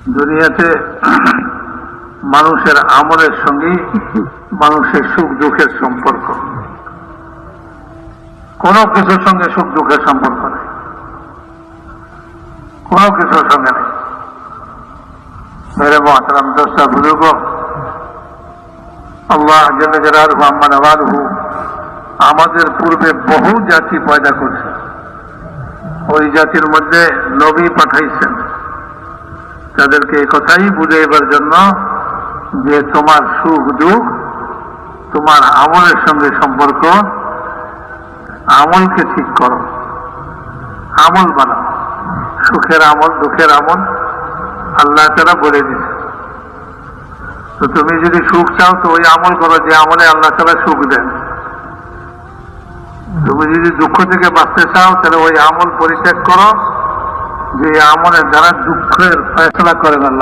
দুনিয়াতে মানুষের আমলের সঙ্গে মানুষের সুখ দুঃখের সম্পর্ক, কোনো কিছুর সঙ্গে সুখ দুঃখের সম্পর্ক নেই, কোনো কিছুর সঙ্গে নেই। মেরে মোহতারাম দোস্তা বুজুর্গ, আল্লাহ জাল্লা জালালহু আম্মা নওয়ালুহু আমাদের পূর্বে বহু জাতি পয়দা করছে, ওই জাতির মধ্যে নবী পাঠাইছেন তাদেরকে এই কথাই বুঝাইবার জন্য যে তোমার সুখ দুঃখ তোমার আমলের সঙ্গে সম্পর্ক, আমলকে ঠিক করো, আমল বানাও, সুখের আমল দুঃখের আমল আল্লাহ তাআলা বলে দিচ্ছে। তো তুমি যদি সুখ চাও তো ওই আমল করো যে আমলে আল্লাহ তাআলা সুখ দেন। তুমি যদি দুঃখ থেকে বাঁচতে চাও তাহলে ওই আমল পরিত্যাগ করো যে আমলের দ্বারা দুঃখের ফয়সালা করেন আল্লাহ।